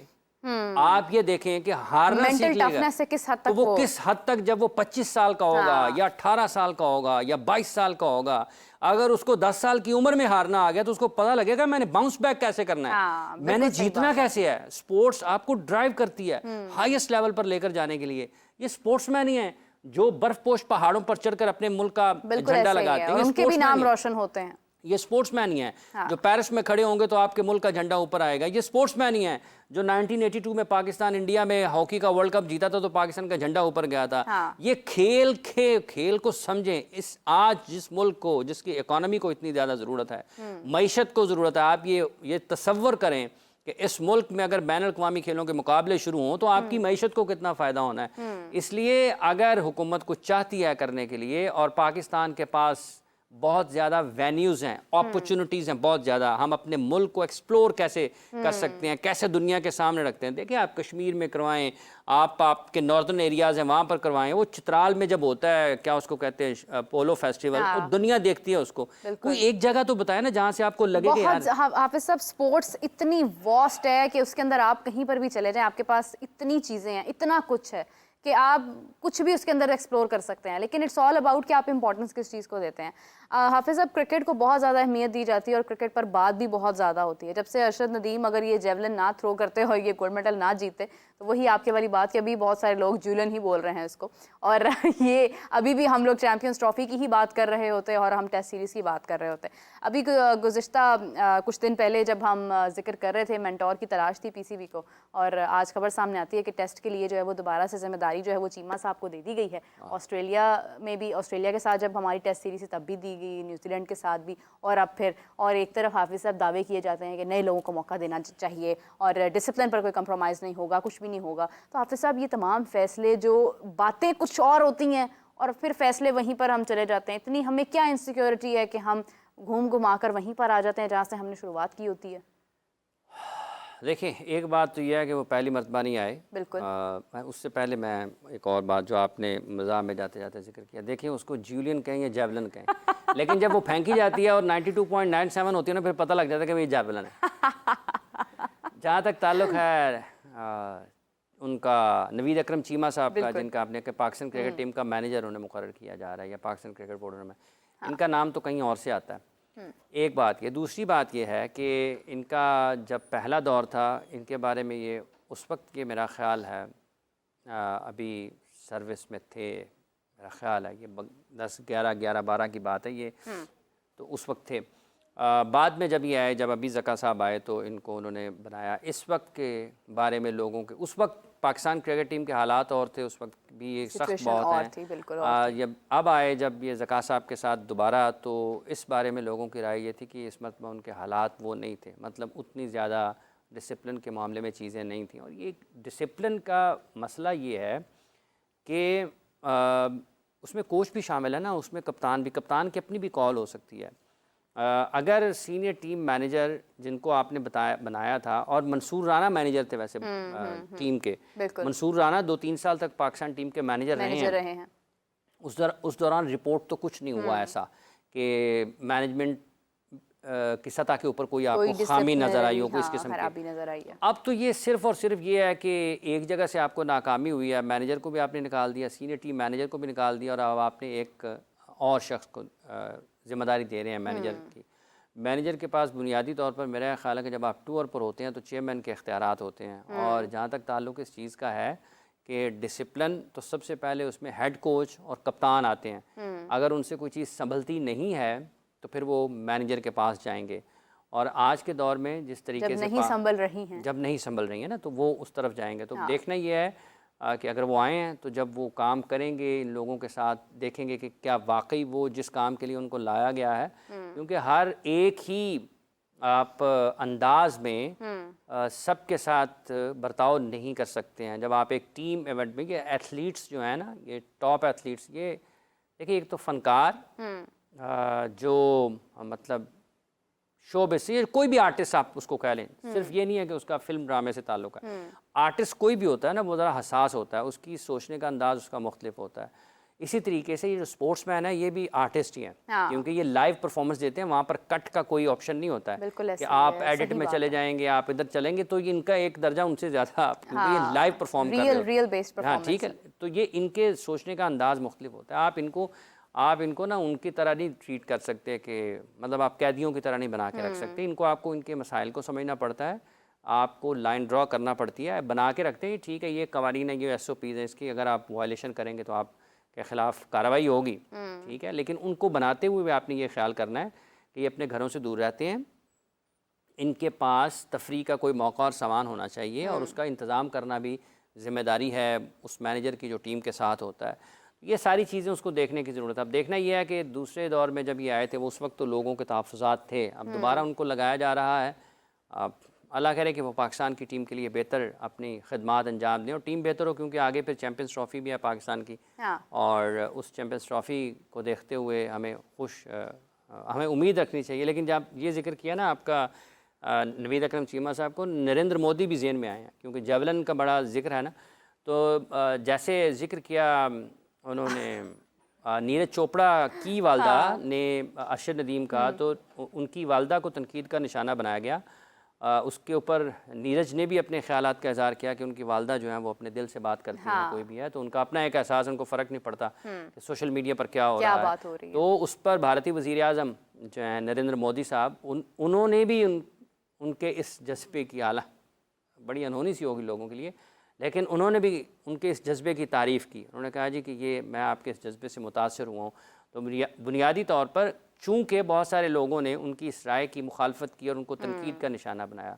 आप ये देखें कि हारना सीख लेगा तो वो किस हद तक, जब वो 25 साल का होगा या 18 साल का होगा या 22 साल का होगा, अगर उसको 10 साल की उम्र में हारना आ गया तो उसको पता लगेगा मैंने बाउंस बैक कैसे करना है, मैंने जीतना कैसे है। स्पोर्ट्स आपको ड्राइव करती है हाईएस्ट लेवल पर लेकर जाने के लिए। ये स्पोर्ट्समैन ही है जो बर्फपोश पहाड़ों पर चढ़कर अपने मुल्क का झंडा लगाते हैं, उनके भी नाम रोशन होते हैं। ये स्पोर्ट्समैन ही हैं जो पेरिस में खड़े होंगे तो आपके मुल्क का झंडा ऊपर आएगा। ये स्पोर्ट्समैन ही हैं जो 1982 में पाकिस्तान इंडिया में हॉकी का वर्ल्ड कप जीता था तो पाकिस्तान का झंडा ऊपर गया था। ये खेल को समझें। इस आज जिस मुल्क को, जिसकी इकोनॉमी को इतनी ज़्यादा ज़रूरत है, मईशत को ज़रूरत है, आप ये तसव्वुर करें कि इस मुल्क में अगर बैनुल अक़वामी खेलों के मुकाबले शुरू हों तो आपकी मईशत को कितना फ़ायदा होना है। इसलिए अगर हुकूमत कुछ चाहती है करने के लिए, और पाकिस्तान के पास बहुत ज़्यादा वेन्यूज़ हैं, अपॉर्चुनिटीज़ हैं बहुत ज़्यादा, हम अपने मुल्क को एक्सप्लोर कैसे कर सकते हैं, कैसे दुनिया के सामने रखते हैं। देखिए आप कश्मीर में करवाएं, आपके नॉर्दर्न एरियाज़ हैं वहाँ पर करवाएं, वो चित्राल में जब होता है, क्या उसको कहते हैं, पोलो फेस्टिवल, वो दुनिया देखती है उसको। कोई एक जगह तो बताए ना जहाँ से आपको लगे कि यार हाफिज साहब स्पोर्ट्स इतनी वास्ट है कि उसके अंदर आप कहीं पर भी चले जाएं, आपके पास इतनी चीज़ें हैं, इतना कुछ है कि आप कुछ भी उसके अंदर एक्सप्लोर कर सकते हैं। लेकिन इट्स ऑल अबाउट कि आप इंपॉर्टेंस किस चीज़ को देते हैं। हाफिज साहब क्रिकेट को बहुत ज़्यादा अहमियत दी जाती है और क्रिकेट पर बात भी बहुत ज़्यादा होती है। जब से अरशद नदीम अगर ये जेवलिन ना थ्रो करते और ये गोल्ड मेडल ना जीते तो वही आपके वाली बात कि अभी बहुत सारे लोग जूलन ही बोल रहे हैं इसको, और ये अभी भी हम लोग चैम्पियंस ट्रॉफी की ही बात कर रहे होते और हम टेस्ट सीरीज़ की बात कर रहे होते। अभी गुज़िश्ता कुछ दिन पहले जब हम जिक्र कर रहे थे मेंटोर की तलाश थी पीसीबी को, और आज खबर सामने आती है कि टेस्ट के लिए जो है वो दोबारा से जिम्मेदारी जो है वो चीमा साहब को दे दी गई है। ऑस्ट्रेलिया में भी, ऑस्ट्रेलिया के साथ जब हमारी टेस्ट सीरीज़ तब भी दी गई, न्यूजीलैंड के साथ भी, और अब फिर और एक तरफ हाफिज साहब दावे किए जाते हैं कि नए लोगों को मौका देना चाहिए और डिसिप्लिन पर कोई कंप्रोमाइज़ नहीं होगा, कुछ भी नहीं होगा। तो हाफिज साहब ये तमाम फैसले, जो बातें कुछ और होती हैं और फिर फैसले वहीं पर हम चले जाते हैं, इतनी हमें क्या इनसिक्योरिटी है कि हम घूम घुमा कर वहीं पर आ जाते हैं जहाँ से हमने शुरुआत की होती है। देखिए एक बात तो यह है कि वो पहली मरतबा नहीं आए, बिल्कुल। उससे पहले मैं एक और बात जो आपने मज़ाह में जाते जाते जिक्र किया, देखिए उसको जूलियन कहें या जेवलिन कहें लेकिन जब वो फेंकी जाती है और 92.97 होती है ना, फिर पता लग जाता है कि ये जेवलिन है। जहाँ तक ताल्लुक़ है उनका नवीद अकरम चीमा साहब का, जिनका आपने कि पाकिस्तान क्रिकेट टीम का मैनेजर उन्हें मुकर्रर किया जा रहा है या पाकिस्तान क्रिकेट बोर्ड में, इनका नाम तो कहीं और से आता है। एक बात ये, दूसरी बात ये है कि इनका जब पहला दौर था, इनके बारे में ये उस वक्त के मेरा ख़्याल है अभी सर्विस में थे, मेरा ख़्याल है ये 10, 11, 12 की बात है ये, तो उस वक्त थे। बाद में जब ये आए, जब अभी ज़का साहब आए तो इनको उन्होंने बनाया। इस वक्त के बारे में लोगों के, उस वक्त पाकिस्तान क्रिकेट टीम के हालात और थे, उस वक्त भी ये सख्त बहुत हैं। जब अब आए, जब ये ज़का साहब के साथ दोबारा, तो इस बारे में लोगों की राय ये थी कि इस मरतबा उनके हालात वो नहीं थे, मतलब उतनी ज़्यादा डिसिप्लिन के मामले में चीज़ें नहीं थी। और ये डिसिप्लिन का मसला ये है कि उसमें कोच भी शामिल है ना, उसमें कप्तान भी, कप्तान की अपनी भी कॉल हो सकती है। अगर सीनियर टीम मैनेजर जिनको आपने बनाया था, और मंसूर राना मैनेजर थे वैसे टीम के, मंसूर राना 2-3 साल तक पाकिस्तान टीम के मैनेजर रहे हैं। उस दौरान रिपोर्ट तो कुछ नहीं हुआ ऐसा कि मैनेजमेंट की सतह के ऊपर कोई आपको खामी नज़र आई हो, कोई इस किस्म की नज़र आई है। अब तो ये सिर्फ और सिर्फ ये है कि एक जगह से आपको नाकामी हुई है, मैनेजर को भी आपने निकाल दिया, सीनियर टीम मैनेजर को भी निकाल दिया, और अब आपने एक और शख्स को ज़िम्मेदारी दे रहे हैं मैनेजर की। मैनेजर के पास बुनियादी तौर पर मेरा ख्याल है कि जब आप टूर पर होते हैं तो चेयरमैन के इख्तियारात होते हैं, और जहाँ तक ताल्लुक़ इस चीज़ का है कि डिसिप्लिन तो सबसे पहले उसमें हेड कोच और कप्तान आते हैं। अगर उनसे कोई चीज़ संभलती नहीं है तो फिर वो मैनेजर के पास जाएंगे, और आज के दौर में जिस तरीके से जब नहीं संभल रही हैं ना, तो वो उस तरफ जाएंगे। तो देखना ये है कि अगर वो आए हैं तो जब वो काम करेंगे, इन लोगों के साथ देखेंगे कि क्या वाकई वो जिस काम के लिए उनको लाया गया है, क्योंकि हर एक ही आप अंदाज में सबके साथ बर्ताव नहीं कर सकते हैं। जब आप एक टीम इवेंट में, ये एथलीट्स जो है ना, ये टॉप एथलीट्स, ये देखिए एक तो फनकार जो मतलब शो बेस, ये कोई भी आर्टिस्ट आप उसको कह लें, सिर्फ ये नहीं है कि उसका फिल्म ड्रामे से ताल्लुक़ है। आर्टिस्ट कोई भी होता है ना, वो ज़रा हसास होता है, उसकी सोचने का अंदाज़ उसका मुख्तलिफ होता है। इसी तरीके से ये जो स्पोर्ट्समैन है, ये भी आर्टिस्ट ही हैं, क्योंकि ये लाइव परफॉर्मेंस देते हैं, वहाँ पर कट का कोई ऑप्शन नहीं होता है कि आप एडिट में चले जाएंगे, आप इधर चलेंगे, तो इनका एक दर्जा उनसे ज़्यादा, क्योंकि ये लाइव परफॉर्म कर रहे हैं। हाँ ठीक है, तो ये इनके सोचने का अंदाज़ मुख्तलिफ होता है। आप इनको ना उनकी तरह नहीं ट्रीट कर सकते कि मतलब आप कैदियों की तरह नहीं बना के रख सकते इनको। आपको इनके मसाइल को समझना पड़ता है, आपको लाइन ड्रॉ करना पड़ती है। बना के रखते हैं ठीक है, ये कवानीन है, ये SOPs हैं, इसकी अगर आप वायलेशन करेंगे तो आपके ख़िलाफ़ कार्रवाई होगी, ठीक है। लेकिन उनको बनाते हुए आपने ये ख्याल करना है कि ये अपने घरों से दूर रहते हैं, इनके पास तफरी का कोई मौका और सामान होना चाहिए, और उसका इंतज़ाम करना भी ज़िम्मेदारी है उस मैनेजर की जो टीम के साथ होता है। ये सारी चीज़ें उसको देखने की ज़रूरत है। अब देखना ये है कि दूसरे दौर में जब ये आए थे, वो उस वक्त तो लोगों के तहफ़्फ़ुज़ात थे, अब दोबारा उनको लगाया जा रहा है। अब अल्लाह करे कि वो पाकिस्तान की टीम के लिए बेहतर अपनी खिदमात अंजाम दें, और टीम बेहतर हो, क्योंकि आगे फिर चैम्पियंस ट्रॉफ़ी भी है पाकिस्तान की। और उस चैम्पियंस ट्रॉफ़ी को देखते हुए हमें उम्मीद रखनी चाहिए। लेकिन जब ये जिक्र किया ना आपका नवीद अकरम चीमा साहब को, नरेंद्र मोदी भी ज़हन में आए हैं, क्योंकि जेवलिन का बड़ा जिक्र है ना, तो जैसे जिक्र किया उन्होंने नीरज चोपड़ा की वालदा ने अरशद नदीम का, तो उनकी वालदा को तनकीद का निशाना बनाया गया। उसके ऊपर नीरज ने भी अपने ख़यालात का इज़हार किया कि उनकी वालदा जो है वो अपने दिल से बात करती हैं, कोई भी है तो उनका अपना एक एहसास, उनको फ़र्क नहीं पड़ता कि सोशल मीडिया पर क्या हो रहा है। तो उस पर भारतीय वज़ीर आज़म जो है नरेंद्र मोदी साहब, उन्होंने भी उनके इस जज्बे की, आला बड़ी अनहोनी सी होगी लोगों के लिए, लेकिन उन्होंने भी उनके इस जज्बे की तारीफ़ की। उन्होंने कहा जी कि ये मैं आपके इस जज्बे से मुतासर हुआ हूँ। तो बुनियादी तौर पर चूँकि बहुत सारे लोगों ने उनकी इस राय की मुखालफत की और उनको तनकीद का निशाना बनाया,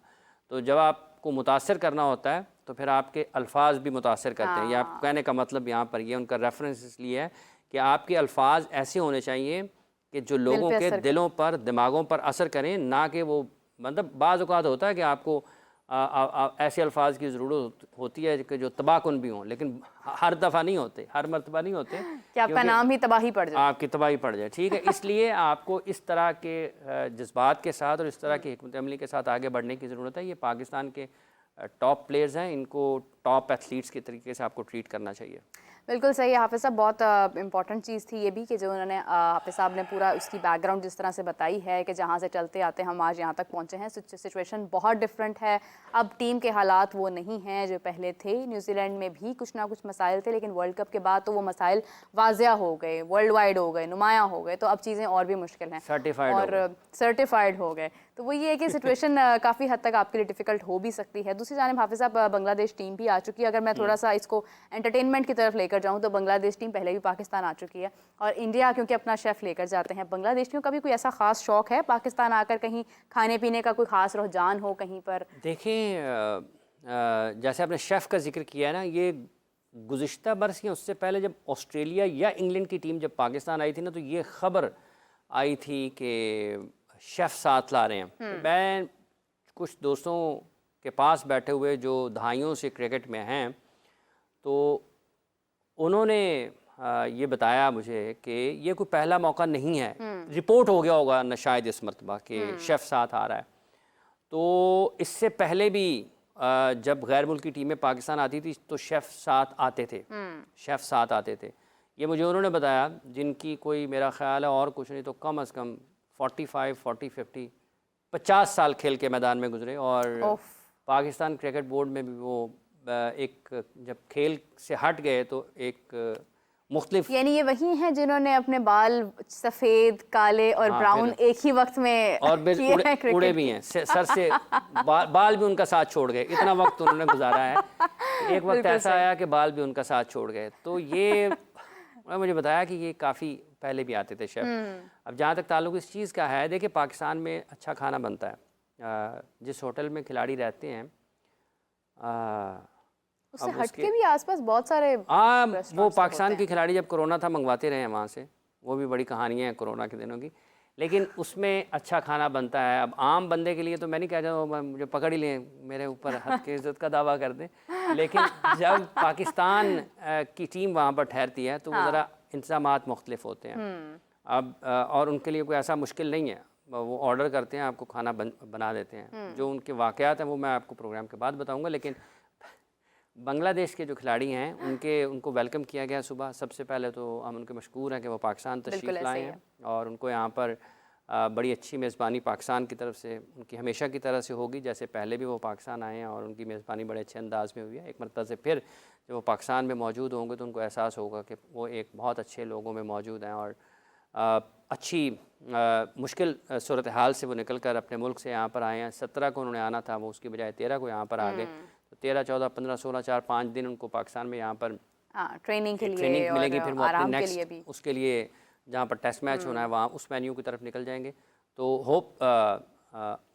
तो जब आपको मुतासर करना होता है तो फिर आपके अल्फाज भी मुतासर करते हैं। ये आप कहने का मतलब यहाँ पर ये उनका रेफरेंस इसलिए है कि आपके अल्फाज ऐसे होने चाहिए कि जो लोगों के दिलों पर, दिमागों पर असर करें, ना कि वो मतलब बाज़ औक़ात होता है कि आपको ऐसे अल्फाज की ज़रूरत होती है कि जो तबाहकुन भी हों, लेकिन हर दफ़ा नहीं होते, हर मरतबा नहीं होते कि आपका नाम ही तबाही पड़ जाए, आपकी तबाही पड़ जाए, ठीक है। इसलिए आपको इस तरह के जज्बात के साथ और इस तरह की हिकमत अमली के साथ आगे बढ़ने की ज़रूरत है। ये पाकिस्तान के टॉप प्लेयर्स हैं, इनको टॉप एथलीट्स के तरीके से आपको ट्रीट करना चाहिए। बिल्कुल सही है हाफिज़ साहब, बहुत इंपॉर्टेंट चीज़ थी ये भी कि जो उन्होंने हाफिज़ साहब ने पूरा उसकी बैकग्राउंड जिस तरह से बताई है कि जहाँ से चलते आते हम आज यहाँ तक पहुँचे हैं। सिचुएशन बहुत डिफरेंट है, अब टीम के हालात वो नहीं हैं जो पहले थे। न्यूजीलैंड में भी कुछ ना कुछ मसाइल थे, लेकिन वर्ल्ड कप के बाद तो वो मसाइल वाजिया हो गए, वर्ल्ड वाइड हो गए, नुमायाँ हो गए, तो अब चीज़ें और भी मुश्किल हैं और सर्टिफाइड हो गए। तो वो ये है कि सिचुएशन काफ़ी हद तक आपके लिए डिफिकल्ट हो भी सकती है। दूसरी जानिब हाफिज़ साहब, बांग्लादेश टीम भी आ चुकी है। अगर मैं थोड़ा सा इसको एंटरटेनमेंट की तरफ लेकर जाऊं तो बांग्लादेश टीम पहले भी पाकिस्तान आ चुकी है और इंडिया क्योंकि अपना शेफ लेकर जाते हैं। बांग्लादेशियों का भी कोई ऐसा खास शौक है पाकिस्तान आकर कहीं खाने पीने का, कोई खास रुझान हो कहीं पर? देखें, जैसे आपने शेफ़ का जिक्र किया है ना, ये गुज़िश्ता बरस या उससे पहले जब ऑस्ट्रेलिया या इंग्लैंड की टीम जब पाकिस्तान आई थी ना, तो ये ख़बर आई थी कि शेफ़ साथ ला रहे हैं। तो मैं कुछ दोस्तों के पास बैठे हुए जो दहाइयों से क्रिकेट में हैं, तो उन्होंने ये बताया मुझे कि ये कोई पहला मौका नहीं है। रिपोर्ट हो गया होगा न शायद इस मरतबा कि शेफ़ साथ आ रहा है। तो इससे पहले भी जब गैर मुल्की टीमें पाकिस्तान आती थी तो शेफ़ साथ आते थे, शेफ़ साथ आते थे। ये मुझे उन्होंने बताया, जिनकी कोई मेरा ख़्याल है और कुछ नहीं तो कम अज़ कम 45, 40, 50, 50 साल खेल के मैदान में गुजरे। और पाकिस्तान क्रिकेट बोर्ड में भी वो एक जब खेल से हट गए तो एक मुख्तलिफ, यानी ये वही हैं जिन्होंने अपने बाल सफ़ेद, काले और ब्राउन एक ही वक्त में और उड़े भी हैं सर से बाल भी उनका साथ छोड़ गए। इतना वक्त उन्होंने गुजारा है। एक वक्त ऐसा आया कि बाल भी उनका साथ छोड़ गए। तो ये मुझे बताया कि ये काफ़ी पहले भी आते थे शेफ़। अब जहाँ तक ताल्लुक़ इस चीज़ का है, देखिए पाकिस्तान में अच्छा खाना बनता है। जिस होटल में खिलाड़ी रहते हैं उससे हटके भी आसपास बहुत सारे वो पाकिस्तान के खिलाड़ी जब कोरोना था मंगवाते रहे हैं वहाँ से, वो भी बड़ी कहानियाँ हैं कोरोना के दिनों की, लेकिन उसमें अच्छा खाना बनता है। अब आम बंदे के लिए तो मैं नहीं कह रहा मुझे पकड़ ही लें, मेरे ऊपर हद के इज़्ज़त का दावा कर दें, लेकिन जब पाकिस्तान की टीम वहाँ पर ठहरती है तो वो ज़रा इंतज़ामात मुख्तलिफ होते हैं। अब और उनके लिए कोई ऐसा मुश्किल नहीं है, वो ऑर्डर करते हैं, आपको खाना बना देते हैं। जो उनके वाक़यात हैं वो मैं आपको प्रोग्राम के बाद बताऊँगा। लेकिन बांग्लादेश के जो खिलाड़ी हैं उनको वेलकम किया गया सुबह। सबसे पहले तो हम उनके मशकूर हैं कि वो पाकिस्तान तशरीफ़ लाए हैं और उनको यहाँ पर बड़ी अच्छी मेज़बानी पाकिस्तान की तरफ से उनकी हमेशा की तरह से होगी, जैसे पहले भी वो पाकिस्तान आए हैं और उनकी मेज़बानी बड़े अच्छे अंदाज़ में हुई है। एक मरतबा से फिर जब वो पाकिस्तान में मौजूद होंगे तो उनको एहसास होगा कि वो एक बहुत अच्छे लोगों में मौजूद हैं और अच्छी मुश्किल सूरत हाल से वो निकल कर अपने मुल्क से यहाँ पर आए हैं। 17 को उन्होंने आना था, वो उसकी बजाय 13 को यहाँ पर आ गए। तो 13, 14, 15, 16, 4-5 दिन उनको पाकिस्तान में यहाँ पर ट्रेनिंग मिलेगी। फिर वो अपने नेक्स्ट उसके लिए जहाँ पर टेस्ट मैच होना है वहाँ उस वेन्यू की तरफ निकल जाएंगे। तो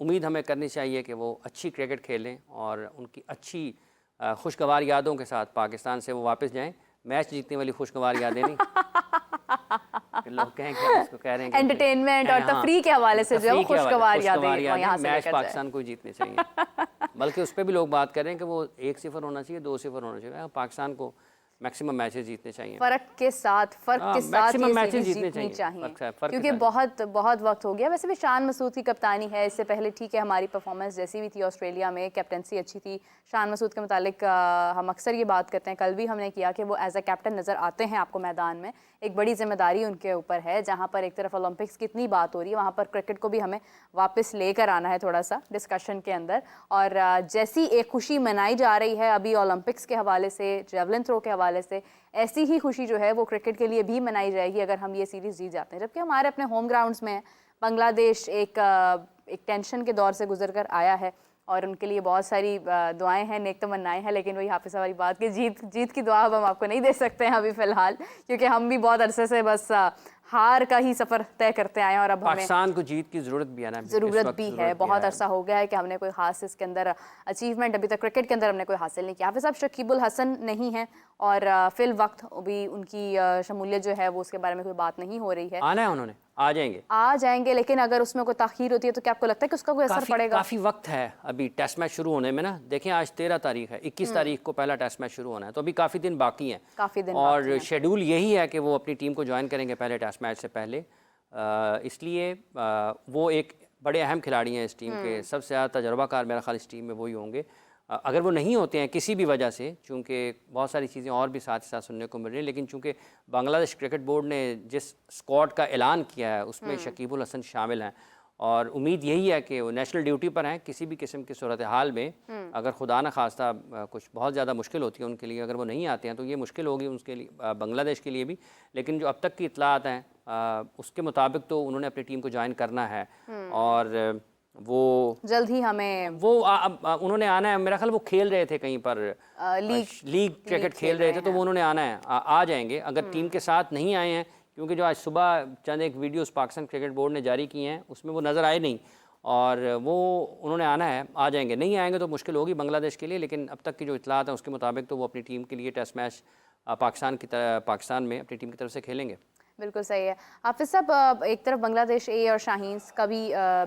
उम्मीद हमें करनी चाहिए कि वो अच्छी क्रिकेट खेलें और उनकी अच्छी खुशगवार यादों के साथ पाकिस्तान से वो वापस जाएं। मैच जीतने वाली खुशगवार यादें नहीं। लोग कहेंगे उसको कह रहे हैं एंटरटेनमेंट और तफरी के हवाले से जो खुशगवार यादें यहाँ से मैच पाकिस्तान को जीतने चाहिए। बल्कि उस पर भी लोग बात कर रहे हैं कि वो 1-0 होना चाहिए, 2-0 होना चाहिए। पाकिस्तान को मैक्सिमम मैचेस जीतने चाहिए, फ़र्क के साथ मैक्सिमम मैचेस जीतने चाहिए क्योंकि बहुत वक्त हो गया। वैसे भी शान मसूद की कप्तानी है, इससे पहले ठीक है हमारी परफॉर्मेंस जैसी भी थी ऑस्ट्रेलिया में, कैप्टनसी अच्छी थी। शान मसूद के मुतालिक हम अक्सर ये बात करते हैं, कल भी हमने किया कि वो एज अ कैप्टन नज़र आते हैं आपको मैदान में। एक बड़ी जिम्मेदारी उनके ऊपर है। जहाँ पर एक तरफ ओलंपिक्स की इतनी बात हो रही है, वहाँ पर क्रिकेट को भी हमें वापस लेकर आना है थोड़ा सा डिस्कशन के अंदर। और जैसी एक खुशी मनाई जा रही है अभी ओलंपिक्स के हवाले से, जेवलिन थ्रो के हवाले से, ऐसी ही खुशी जो है वो क्रिकेट के लिए भी मनाई जाएगी अगर हम ये सीरीज़ जीत जाते हैं। जबकि हमारे अपने होम ग्राउंड्स में बांग्लादेश एक टेंशन के दौर से गुजर कर आया है और उनके लिए बहुत सारी दुआएं हैं, नेक तमन्नाएं हैं, लेकिन वही हाफिज़ वाली बात कि जीत की दुआ अब हम आपको नहीं दे सकते हैं अभी फ़िलहाल, क्योंकि हम भी बहुत अरसे से बस हार का ही सफ़र तय करते आए हैं और अब पाकिस्तान को जीत की ज़रूरत भी है ना, ज़रूरत भी है। बहुत अरसा हो गया है कि हमने कोई खास इसके अंदर अचीवमेंट अभी तक क्रिकेट के अंदर हमने कोई हासिल नहीं किया। हाफिज़ साहब शकीबुल हसन नहीं है और फिल वक्त भी उनकी शमूलियत जो है वो उसके बारे में कोई बात नहीं हो रही है। आना है उन्होंने, आ जाएंगे, लेकिन अगर उसमें कोई ताख़ीर होती है तो क्या आपको लगता है कि उसका कोई असर पड़ेगा? काफ़ी वक्त है अभी टेस्ट मैच शुरू होने में ना। देखें आज 13 तारीख है, 21 तारीख को पहला टेस्ट मैच शुरू होना है, तो अभी काफ़ी दिन बाकी हैं। काफ़ी दिन और शेड्यूल यही है कि वो अपनी टीम को ज्वाइन करेंगे पहले टेस्ट मैच से पहले। इसलिए वो एक बड़े अहम खिलाड़ी हैं इस टीम के, सबसे ज़्यादा तजर्बाकार मेरा ख्याल इस टीम में वही होंगे। अगर वो नहीं होते हैं किसी भी वजह से, चूँकि बहुत सारी चीज़ें और भी साथ ही साथ सुनने को मिल रही हैं, लेकिन चूँकि बांग्लादेश क्रिकेट बोर्ड ने जिस स्क्वाड का ऐलान किया है उसमें शकीबुल हसन शामिल हैं और उम्मीद यही है कि वो नेशनल ड्यूटी पर हैं। किसी भी किस्म की सूरत हाल में अगर खुदा न खास्ता कुछ बहुत ज़्यादा मुश्किल होती है उनके लिए, अगर वो नहीं आते हैं तो ये मुश्किल होगी उनके लिए, बांग्लादेश के लिए भी। लेकिन जो अब तक की इत्तलात हैं उसके मुताबिक तो उन्होंने अपनी टीम को ज्वाइन करना है और वो जल्द ही हमें वो उन्होंने आना है। मेरा ख्याल वो खेल रहे थे कहीं पर लीग क्रिकेट खेल रहे थे, तो वो उन्होंने आना है, आ जाएंगे। अगर टीम के साथ नहीं आए हैं, क्योंकि जो आज सुबह चंद एक वीडियोस पाकिस्तान क्रिकेट बोर्ड ने जारी किए हैं उसमें वो नज़र आए नहीं, और वो उन्होंने आना है, आ जाएंगे। नहीं आएंगे तो मुश्किल होगी बांग्लादेश के लिए, लेकिन अब तक की जो इत्तलात हैं उसके मुताबिक तो वो अपनी टीम के लिए टेस्ट मैच पाकिस्तान में अपनी टीम की तरफ से खेलेंगे। बिल्कुल सही है। हाफिज साहब, एक तरफ बांग्लादेश ए और शाहीन्स का भी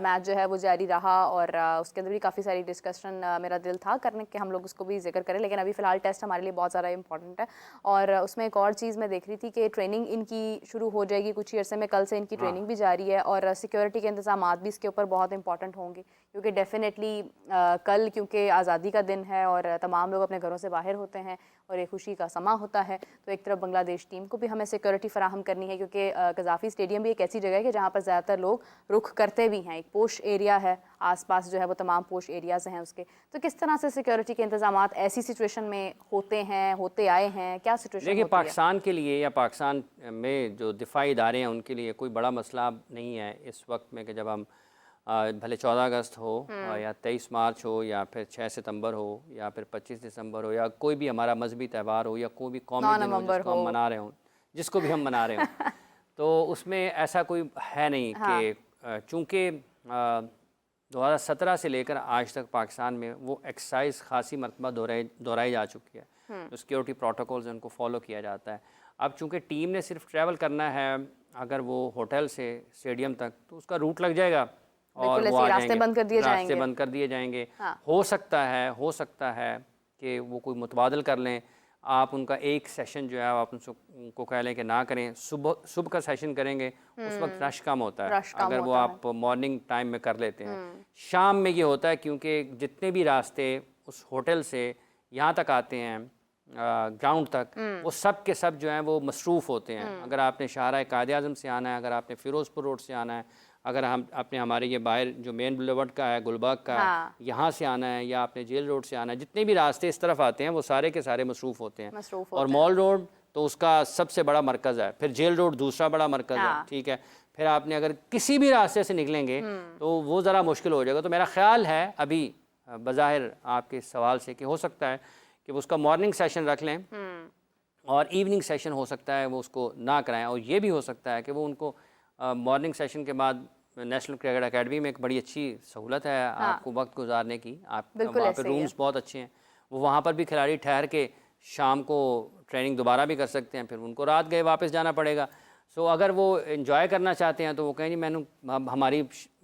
मैच जो है वो जारी रहा और उसके अंदर भी काफ़ी सारी डिस्कशन मेरा दिल था करने के, हम लोग उसको भी जिक्र करें, लेकिन अभी फ़िलहाल टेस्ट हमारे लिए बहुत ज़्यादा इंपॉर्टेंट है। और उसमें एक और चीज़ मैं देख रही थी कि ट्रेनिंग इनकी शुरू हो जाएगी कुछ ही अर्से में, कल से इनकी ट्रेनिंग भी जारी है और सिक्योरिटी के इंतजाम भी इसके ऊपर बहुत इंपॉर्टेंट होंगे, क्योंकि डेफिनेटली कल क्योंकि आज़ादी का दिन है और तमाम लोग अपने घरों से बाहर होते हैं और एक खुशी का समा होता है, तो एक तरफ बांग्लादेश टीम को भी हमें सिक्योरिटी फराहम करनी है, क्योंकि कज़ाफ़ी स्टेडियम भी एक ऐसी जगह है कि जहाँ पर ज़्यादातर लोग रुख करते भी हैं। एक पोश एरिया है, आसपास जो है वो तमाम पोश एरियाज़ हैं उसके। तो किस तरह से सिक्योरिटी के इंतजाम ऐसी सिचुएशन में होते आए हैं, क्या सिचुएशन? देखिए, पाकिस्तान के लिए या पाकिस्तान में जो दिफाई इदारे हैं उनके लिए कोई बड़ा मसला नहीं है इस वक्त में, कि जब हम भले 14 अगस्त हो या 23 मार्च हो या फिर 6 सितंबर हो या फिर 25 दिसंबर हो या कोई भी हमारा मजहबी त्यौहार हो या कोई भी कौमी दिन हो जिसको हम मना रहे हों, जिसको भी हम मना रहे हों तो उसमें ऐसा कोई है नहीं कि चूँकि 2017 से लेकर आज तक पाकिस्तान में वो एक्सरसाइज खासी मरतबा दोहराई जा चुकी है, तो सिक्योरिटी प्रोटोकॉल्स उनको फॉलो किया जाता है। अब चूँकि टीम ने सिर्फ ट्रैवल करना है अगर वो होटल से स्टेडियम तक, तो उसका रूट लग जाएगा और वो रास्ते बंद कर दिए जाएंगे। हो सकता है कि वो कोई मुतबादल कर लें, आप उनका एक सेशन जो है आप उनको कह लें कि ना करें, सुबह का सेशन करेंगे, उस वक्त रश कम होता है अगर वो आप मॉर्निंग टाइम में कर लेते हैं। शाम में ये होता है क्योंकि जितने भी रास्ते उस होटल से यहाँ तक आते हैं ग्राउंड तक, वो सब के सब जो हैं वो मसरूफ़ होते हैं। अगर आपने शाहराह कायद-ए-आज़म से आना है, अगर आपने फ़िरोज़पुर रोड से आना है, अगर आपने हमारे ये बाहर जो मेन बुलेवर्ड का है गुलबर्ग का, यहाँ से आना है या आपने जेल रोड से आना है, जितने भी रास्ते इस तरफ आते हैं वो सारे के सारे मसरूफ़ होते हैं। और मॉल रोड तो उसका सबसे बड़ा मरकज़ है, फिर जेल रोड दूसरा बड़ा मरकज़ है, ठीक है। फिर आपने अगर किसी भी रास्ते से निकलेंगे तो वो ज़रा मुश्किल हो जाएगा। तो मेरा ख्याल है अभी बज़ाहिर आपके सवाल से कि हो सकता है कि वो उसका मॉर्निंग सेशन रख लें और इवनिंग सेशन हो सकता है वो उसको ना कराएं, और ये भी हो सकता है कि वो उनको मॉर्निंग सेशन के बाद नेशनल क्रिकेट एकेडमी में एक बड़ी अच्छी सहूलत है आपको वक्त गुजारने की, वहाँ पे रूम्स बहुत अच्छे हैं, वो वहाँ पर भी खिलाड़ी ठहर के शाम को ट्रेनिंग दोबारा भी कर सकते हैं, फिर उनको रात गए वापस जाना पड़ेगा। सो अगर वो एंजॉय करना चाहते हैं तो वो कहें जी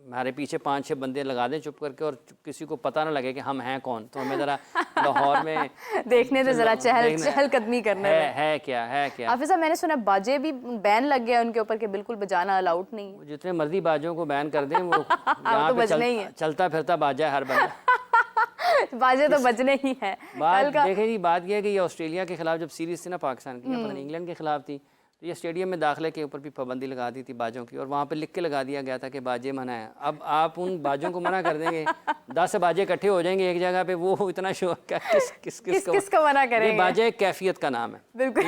हमारे पीछे 5-6 बंदे लगा दें चुप करके और किसी को पता ना लगे कि हम हैं कौन, तो हमें ज़रा लाहौर में देखने से ज़रा चहलकदमी करना है क्या। हाफिज़ साहब, मैंने सुना बाजे भी बैन लग गया उनके ऊपर कि बिल्कुल बजाना अलाउड नहीं है। जितने मर्जी बाजों को बैन कर दें, वो यहाँ पे चलता फिरता बाजा है हर बंदा बाजे तो बजने ही है। देखें जी, बात यह है कि ये ऑस्ट्रेलिया के खिलाफ जब सीरीज थी ना पाकिस्तान की, पता नहीं इंग्लैंड के खिलाफ थी, तो ये स्टेडियम में दाखिले के ऊपर भी पाबंदी लगा दी थी बाजों की, और वहाँ पे लिख के लगा दिया गया था कि बाजे मना है। अब आप उन बाजों को मना कर देंगे, 10 बाजे इकट्ठे हो जाएंगे एक जगह पे, वो इतना शो किसको मना करेंगे? बाजे कैफियत का नाम है, बिल्कुल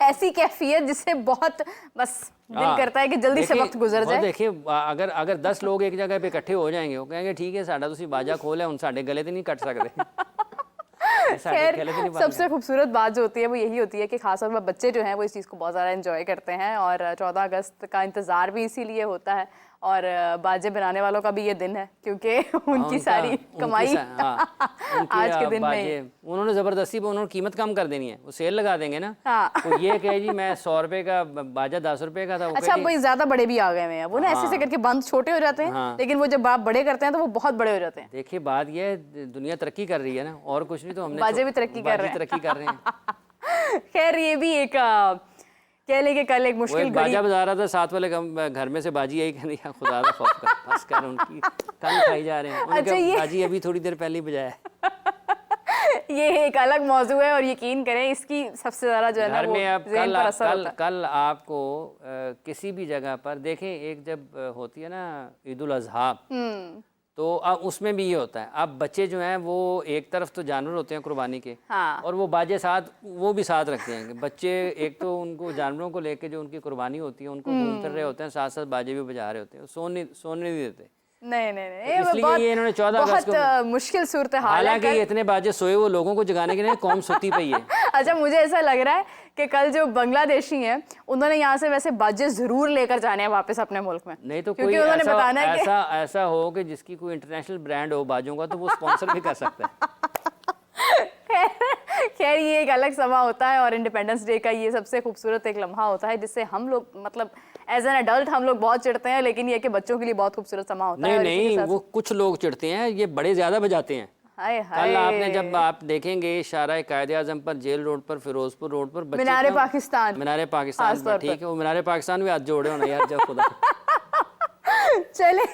ऐसी कैफियत जिससे बहुत बस दिल करता है कि जल्दी से वक्त गुजर जाए। देखिए, अगर 10 लोग एक जगह पे इकट्ठे हो जाएंगे, वो कहेंगे ठीक है साडा तुसी बाजा खोल है, उन साडे गले तो नहीं कट सकते। खैर, सबसे खूबसूरत बात जो होती है वो यही होती है कि खासतौर पर बच्चे जो हैं वो इस चीज़ को बहुत ज़्यादा एंजॉय करते हैं, और 14 अगस्त का इंतज़ार भी इसीलिए होता है, और बाजे बनाने वालों का भी ये दिन है क्योंकि उनकी सारी कमाई आज के दिन में उन्होंने ज़बरदस्ती पर उन्होंने कीमत कम कर देनी है, वो सेल लगा देंगे ना। तो ये कहे जी मैं 100 रुपये का बाजा 10 रुपये का था। अच्छा, वो ज़्यादा बड़े भी आ गए हैं, वो ना ऐसे करके बंद छोटे हो जाते हैं, लेकिन वो जब आप बड़े करते हैं तो वो बहुत बड़े हो जाते हैं। देखिए, बात ये है दुनिया तरक्की कर रही है ना, और कुछ नहीं, तो हमने बाजे भी तरक्की कर रहे हैं। खैर, ये भी एक कह लेंगे कल एक वो मुश्किल एक घड़ी। बाजा बजा रहा था साथ वाले घर में से, बाजी यही कह रही है, खुदा का खौफ कर, बस कर, उनकी कान खाई जा रहे हैं। उन्होंने अच्छा, कहा, ये बाजी अभी थोड़ी देर पहले ही बजाया है। ये एक अलग मौजू है और यकीन करें इसकी सबसे ज़्यादा जो है ना घर वो में अब ज़हन पर असर होता है। कल आपको किसी भी जगह पर देखें, एक जब होती है ना ईद उल अज़हा, तो अब उसमें भी ये होता है। अब बच्चे जो हैं वो एक तरफ तो जानवर होते हैं कुर्बानी के, हाँ। और वो बाजे साथ वो भी साथ रखते हैं कि बच्चे एक तो उनको जानवरों को लेके जो उनकी कुर्बानी होती है उनको घूम फिर रहे होते हैं, साथ साथ बाजे भी बजा रहे होते हैं, सोने नहीं देते। नहीं नहीं तो नहीं, इसलिए ये इन्होंने 14 अगस्त बहुत मुश्किल सूरत हाल है। हालांकि ये इतने बाजे सोए वो लोगों को जगाने के लिए कौम सोती पई है। अच्छा, मुझे ऐसा लग रहा है कि कल जो बांग्लादेशी हैं उन्होंने यहाँ से वैसे बाजे जरूर लेकर जाने हैं वापस अपने मुल्क में। नहीं तो क्योंकि कोई उन्होंने बताना है कि ऐसा हो कि जिसकी कोई इंटरनेशनल ब्रांड हो बाजों का, तो वो स्पॉन्सर भी कर सकता है। खैर ये एक अलग समा होता है और इंडिपेंडेंस डे का ये सबसे खूबसूरत एक लम्हा होता है जिससे हम लोग मतलब एज एन एडल्ट हम लोग बहुत चिढ़ते हैं, लेकिन ये कि बच्चों के लिए बहुत खूबसूरत समा होता है। नहीं, वो कुछ लोग चिढ़ते हैं, ये बड़े ज्यादा बजाते हैं। हाय कल आपने जब आप देखेंगे शाहराह कायदे आजम पर, जेल रोड पर, फिरोजपुर रोड पर मीनारे पाकिस्तान पर, ठीक है, वो मीनारे पाकिस्तान भी हाथ जोड़े होना यार, जब खुदा। चले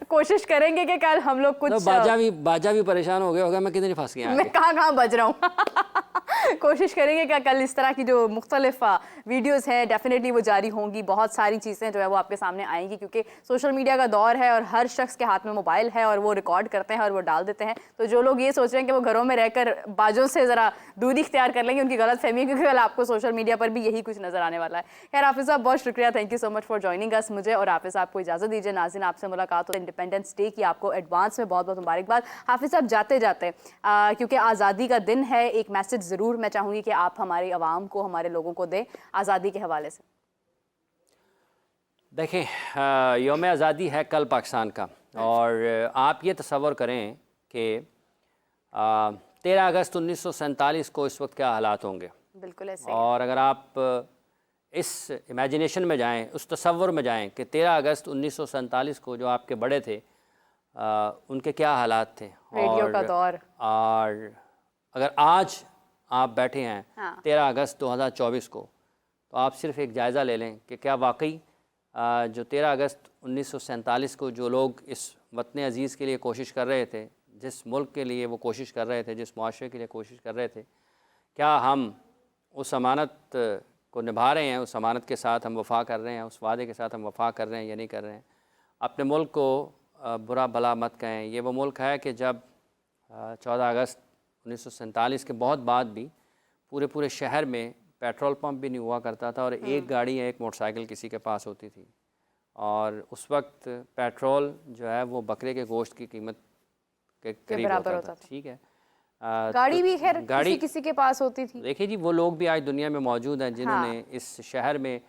कोशिश करेंगे कि कल हम लोग कुछ तो बाजा भी परेशान हो गया होगा, मैं कितनी फंस गया, मैं कहाँ बज रहा हूँ। कोशिश करेंगे कि कल इस तरह की जो मुख्तलिफ वीडियोस हैं डेफिनेटली वो जारी होंगी। बहुत सारी चीज़ें जो है वो आपके सामने आएंगी क्योंकि सोशल मीडिया का दौर है और हर शख्स के हाथ में मोबाइल है और वो रिकॉर्ड करते हैं और वो डाल देते हैं। तो जो लोग ये सोच रहे हैं कि वो घरों में रहकर बाजों से ज़रा दूरी इख्तियार कर लेंगे, उनकी गलत फहमी है, क्योंकि कल आपको सोशल मीडिया पर भी यही कुछ नजर आने वाला है। खैर हाफिज़ साहब बहुत शुक्रिया, thank you so much for joining us. मुझे और हाफिज़ साहब को इजाज़त दीजिए। नाज़रीन आपसे मुलाकात हो इंडिपेंडेंस डे की आपको एडवांस में बहुत बहुत मुबारकबाद। हाफिज़ साहब जाते जाते क्योंकि आज़ादी का दिन है, एक मैसेज ज़रूर मैं चाहूँगी कि आप हमारे अवाम को, हमारे लोगों को दें आज़ादी के हवाले से। देखें, यौम आज़ादी है कल पाकिस्तान का, और आप ये तसव्वुर करें कि 13 अगस्त 1947 को इस वक्त क्या हालात होंगे। बिल्कुल ऐसे। और अगर आप इस इमेजिनेशन में जाएं, उस तसव्वुर में जाएं कि 13 अगस्त 1947 को जो आपके बड़े थे उनके क्या हालात थे, रेडियो का दौर, और अगर आज आप बैठे हैं 13 अगस्त 2024 को, तो आप सिर्फ एक जायज़ा ले लें कि क्या वाकई जो 13 अगस्त 1947 को जो लोग इस वतन अज़ीज़ के लिए कोशिश कर रहे थे, जिस मुल्क के लिए वो कोशिश कर रहे थे, जिस मुआशरे के लिए कोशिश कर रहे थे, क्या हम उस अमानत को निभा रहे हैं, उस अमानत के साथ हम वफ़ा कर रहे हैं, उस वादे के साथ हम वफ़ा कर रहे हैं या नहीं कर रहे हैं। अपने मुल्क को बुरा भला मत कहें। ये वो मुल्क है कि जब 14 अगस्त 1947 के बहुत बाद भी पूरे शहर में पेट्रोल पंप भी नहीं हुआ करता था और एक गाड़ी या एक मोटरसाइकिल किसी के पास होती थी, और उस वक्त पेट्रोल जो है वो बकरे के गोश्त की कीमत के करीब होता था। ठीक है, गाड़ी भी खैर किसी के पास होती थी। देखिए जी, वो लोग भी आज दुनिया में मौजूद हैं जिन्होंने इस शहर में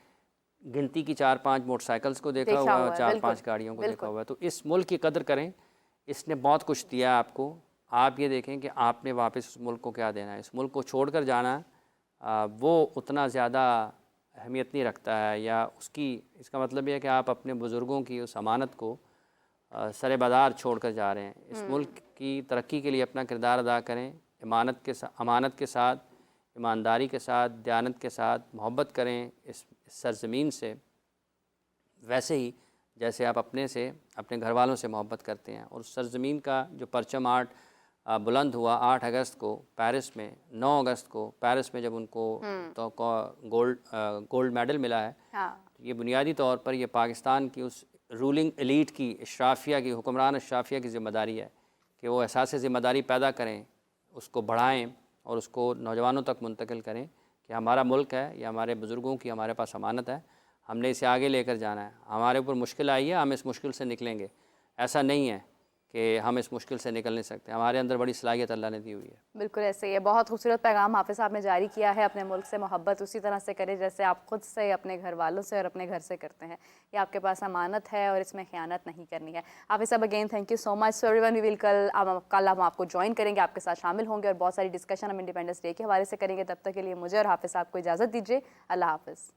गिनती की 4-5 मोटरसाइकिल्स को देखा हुआ है, 4-5 गाड़ियों को देखा हुआ है। तो इस मुल्क की कदर करें, इसने बहुत कुछ दिया आपको। आप ये देखें कि आपने वापस उस मुल्क को क्या देना है। इस मुल्क को छोड़ कर जाना वो उतना ज़्यादा अहमियत नहीं रखता है, या उसकी इसका मतलब ये है कि आप अपने बुज़ुर्गों की उस अमानत को सरेबदार छोड़ कर जा रहे हैं। इस मुल्क की तरक्की के लिए अपना किरदार अदा करें, अमानत के साथ, ईमानदारी के साथ, दयानत के साथ मोहब्बत करें इस सरज़मीन से, वैसे ही जैसे आप अपने घर वालों से मोहब्बत करते हैं। और उस सरज़मीन का जो परचम बुलंद हुआ 8 अगस्त को पेरिस में, 9 अगस्त को पेरिस में जब उनको तो गोल्ड मेडल मिला है, तो ये बुनियादी तौर पर ये पाकिस्तान की उस रूलिंग एलीट की, अशराफिया की, हुक्मरान अशराफिया की ज़िम्मेदारी है कि वो एहसास ज़िम्मेदारी पैदा करें, उसको बढ़ाएं और उसको नौजवानों तक मुंतकिल करें कि हमारा मुल्क है, या हमारे बुज़ुर्गों की हमारे पास अमानत है, हमने इसे आगे लेकर जाना है। हमारे ऊपर मुश्किल आई है, हम इस मुश्किल से निकलेंगे। ऐसा नहीं है कि हम इस मुश्किल से निकल नहीं सकते, हमारे अंदर बड़ी सलाहियत अल्लाह ने दी हुई है। बिल्कुल ऐसे ही है। बहुत खूबसूरत पैगाम हाफिज़ साहब ने जारी किया है। अपने मुल्क से मोहब्बत उसी तरह से करें जैसे आप खुद से अपने घर वालों से और अपने घर से करते हैं। ये आपके पास अमानत है और इसमें ख़यानत नहीं करनी है। Hafiz sahab again thank you so much. So everyone we will कल हम आपको ज्वाइन करेंगे, आपके साथ शामिल होंगे और बहुत सारी डिस्कशन हम इंडिपेंडेंस डे के हवाले से करेंगे। तब तक के लिए मुझे और हाफिज़ साहब को इजाज़त दीजिए। अल्लाह हाफिज़।